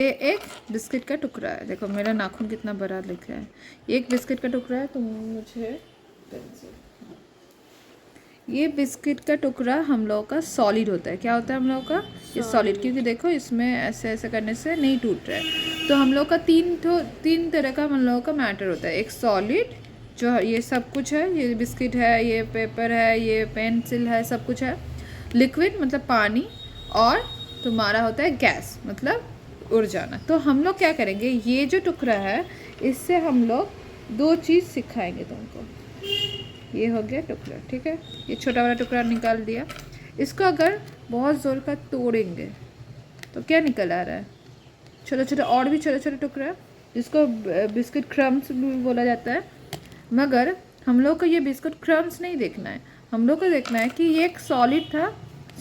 ये एक बिस्किट का टुकड़ा है। देखो मेरा नाखून कितना बड़ा लिखा है। एक बिस्किट का टुकड़ा है तो मुझे ये बिस्किट का टुकड़ा हम लोगों का सॉलिड होता है। क्या होता है हम लोगों का? ये सॉलिड, क्योंकि देखो इसमें ऐसे ऐसे करने से नहीं टूट रहा है। तो हम लोग का तीन तरह का हम लोगों का मैटर होता है। एक सॉलिड जो ये सब कुछ है, ये बिस्किट है, ये पेपर है, ये पेंसिल है, सब कुछ है। लिक्विड मतलब पानी, और तुम्हारा होता है गैस मतलब उड़ जाना। तो हम लोग क्या करेंगे, ये जो टुकड़ा है इससे हम लोग दो चीज़ सिखाएंगे तुमको। ये हो गया टुकड़ा, ठीक है। ये छोटा वाला टुकड़ा निकाल दिया। इसको अगर बहुत ज़ोर का तोड़ेंगे तो क्या निकल आ रहा है? छोटे छोटे और भी छोटे छोटे टुकड़े, जिसको बिस्किट क्रम्स भी बोला जाता है। मगर हम लोग को ये बिस्कुट क्रम्स नहीं देखना है। हम लोग को देखना है कि ये एक सॉलिड था,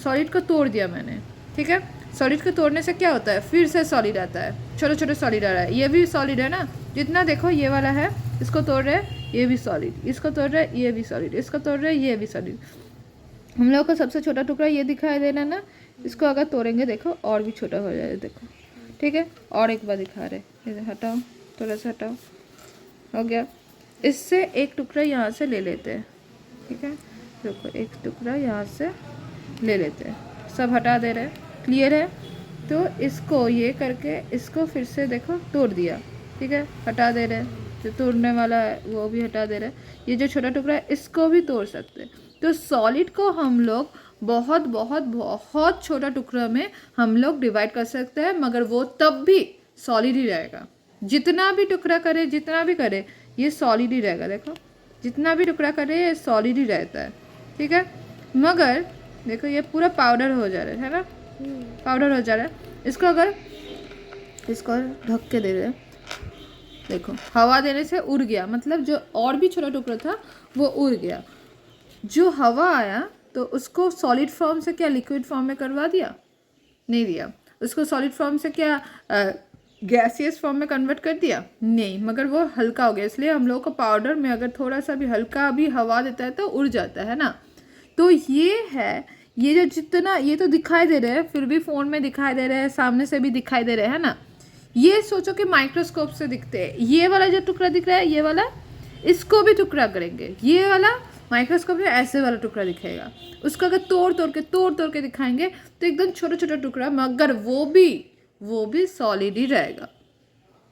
सॉलिड को तोड़ दिया मैंने, ठीक है। सॉलिड को तोड़ने से क्या होता है, फिर से सॉलिड आता है, छोटे छोटे सॉलिड आ रहा है। ये भी सॉलिड है ना, जितना देखो ये वाला है, इसको तोड़ रहे हैं ये भी सॉलिड, इसको तोड़ रहे हैं ये भी सॉलिड, इसको तोड़ रहे हैं ये भी सॉलिड। हम लोग को सबसे छोटा टुकड़ा ये दिखाई दे रहा है ना, इसको अगर तोड़ेंगे देखो और भी छोटा हो जाएगा, देखो, ठीक है। और एक बार दिखा रहे, हटाओ, थोड़ा सा हटाओ, हो गया। इससे एक टुकड़ा यहाँ से ले लेते हैं, ठीक है। देखो एक टुकड़ा यहाँ से ले लेते हैं, सब हटा दे रहे हैं, क्लियर है। तो इसको ये करके इसको फिर से देखो तोड़ दिया, ठीक है, हटा दे रहे हैं। जो तोड़ने वाला है वो भी हटा दे रहे हैं। ये जो छोटा टुकड़ा है इसको भी तोड़ सकते हैं। तो सॉलिड को हम लोग बहुत बहुत बहुत छोटा टुकड़ा में हम लोग डिवाइड कर सकते हैं, मगर वो तब भी सॉलिड ही रहेगा। जितना भी टुकड़ा करे, जितना भी करे, ये सॉलिड ही रहेगा। देखो जितना भी टुकड़ा करे ये सॉलिड ही रहता है, ठीक है। मगर देखो ये पूरा पाउडर हो जा रहा है ना, पाउडर हो जा रहा है। इसको अगर इसको ढक के दे रहे, देखो हवा देने से उड़ गया, मतलब जो और भी छोटा टुकड़ा था वो उड़ गया। जो हवा आया तो उसको सॉलिड फॉर्म से क्या लिक्विड फॉर्म में करवा दिया? नहीं दिया। उसको सॉलिड फॉर्म से क्या गैसियस फॉर्म में कन्वर्ट कर दिया? नहीं, मगर वो हल्का हो गया। इसलिए हम लोगों को पाउडर में अगर थोड़ा सा भी हल्का भी हवा देता है तो उड़ जाता है ना। तो ये है, ये जो जितना ये तो दिखाई दे रहे हैं, फिर भी फ़ोन में दिखाई दे रहे हैं, सामने से भी दिखाई दे रहे हैं ना। ये सोचो कि माइक्रोस्कोप से दिखते हैं। ये वाला जो टुकड़ा दिख रहा है, ये वाला, इसको भी टुकड़ा करेंगे, ये वाला माइक्रोस्कोप में ऐसे वाला टुकड़ा दिखेगा। उसको अगर तोड़ तोड़ के दिखाएंगे तो एकदम छोटा छोटा टुकड़ा, मगर वो भी सॉलिड ही रहेगा।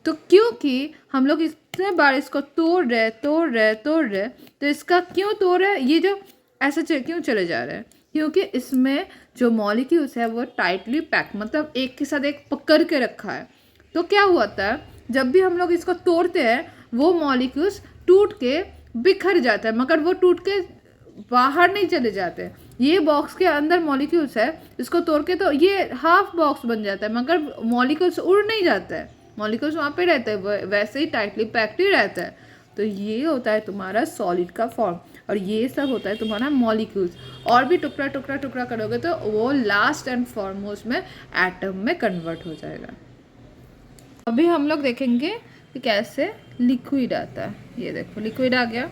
तो क्योंकि हम लोग इतने बार इसको तोड़ रहे, तो इसका क्यों तोड़ रहे हैं, ये जो ऐसे क्यों चले जा रहे हैं? क्योंकि इसमें जो मॉलिक्यूल्स है वो टाइटली पैक, मतलब एक के साथ एक पकड़ के रखा है। तो क्या होता है, जब भी हम लोग इसको तोड़ते हैं वो मॉलिक्यूल्स टूट के बिखर जाता है, मगर वो टूट के बाहर नहीं चले जाते। ये बॉक्स के अंदर मॉलिक्यूल्स है, इसको तोड़ के तो ये हाफ बॉक्स बन जाता है, मगर मॉलिक्यूल्स उड़ नहीं जाता है, मॉलिक्यूल्स वहाँ पे रहते हैं, वैसे ही टाइटली पैक्ड ही रहता है। तो ये होता है तुम्हारा सॉलिड का फॉर्म, और ये सब होता है तुम्हारा मॉलिक्यूल्स। और भी टुकड़ा करोगे तो वो लास्ट एंड फॉरमोस्ट में एटम में कन्वर्ट हो जाएगा। अभी हम लोग देखेंगे कि कैसे लिक्विड आता है। ये देखो लिक्विड आ गया।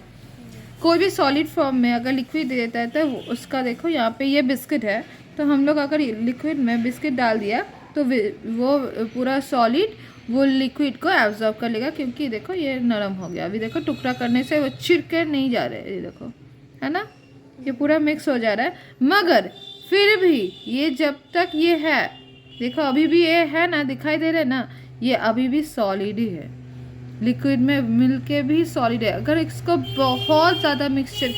कोई भी सॉलिड फॉर्म में अगर लिक्विड दे देता है तो उसका देखो यहाँ पे ये बिस्किट है, तो हम लोग अगर लिक्विड में बिस्किट डाल दिया तो वो पूरा सॉलिड वो लिक्विड को एब्जॉर्ब कर लेगा, क्योंकि देखो ये नरम हो गया। अभी देखो टुकड़ा करने से वो छिड़के नहीं जा रहे, ये देखो है ना, ये पूरा मिक्स हो जा रहा है। मगर फिर भी ये जब तक ये है, देखो अभी भी ये है ना, दिखाई दे रहा है ना, ये अभी भी सॉलिड ही है, लिक्विड में मिलके भी सॉलिड है। अगर इसको बहुत ज़्यादा मिक्सचर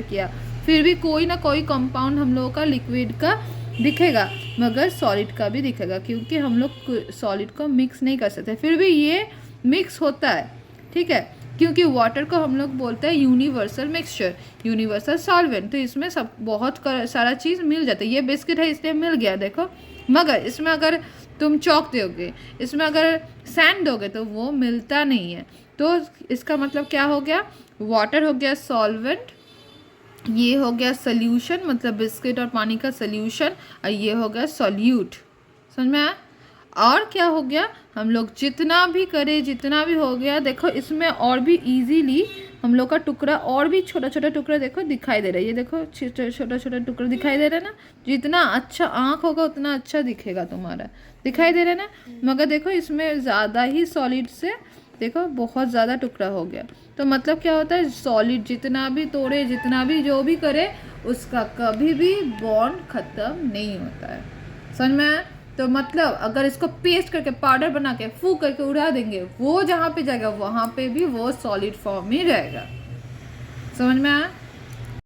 किया, फिर भी कोई ना कोई कंपाउंड हम लोगों का लिक्विड का दिखेगा, मगर सॉलिड का भी दिखेगा, क्योंकि हम लोग सॉलिड को मिक्स नहीं कर सकते। फिर भी ये मिक्स होता है, ठीक है, क्योंकि वाटर को हम लोग बोलते हैं यूनिवर्सल मिक्सचर, यूनिवर्सल सॉल्वेंट। तो इसमें सब बहुत सारा चीज़ मिल जाता है। ये बिस्किट है इसलिए मिल गया देखो, मगर इसमें अगर तुम चॉक दोगे, इसमें अगर सैंड दोगे तो वो मिलता नहीं है। तो इसका मतलब क्या हो गया, वाटर हो गया सॉल्वेंट, ये हो गया सॉल्यूशन, मतलब बिस्किट और पानी का सॉल्यूशन, और ये हो गया सॉल्यूट। समझ में आया? और क्या हो गया, हम लोग जितना भी करें, जितना भी हो गया, देखो इसमें और भी इजीली हम लोग का टुकड़ा और भी छोटा छोटा टुकड़ा देखो दिखाई दे रहा है, ये देखो छोटा छोटा टुकड़ा दिखाई दे रहा है ना। जितना अच्छा आँख होगा उतना अच्छा दिखेगा तुम्हारा, दिखाई दे रहा है ना। मगर देखो इसमें ज़्यादा ही सॉलिड से देखो बहुत ज़्यादा टुकड़ा हो गया। तो मतलब क्या होता है, सॉलिड जितना भी तोड़े, जितना भी जो भी करे, उसका कभी भी बॉन्ड ख़त्म नहीं होता है। समझ में आया? तो मतलब अगर इसको पेस्ट करके पाउडर बना के फूक करके उड़ा देंगे, वो जहाँ पे जाएगा वहाँ पे भी वो सॉलिड फॉर्म ही रहेगा। समझ में आया?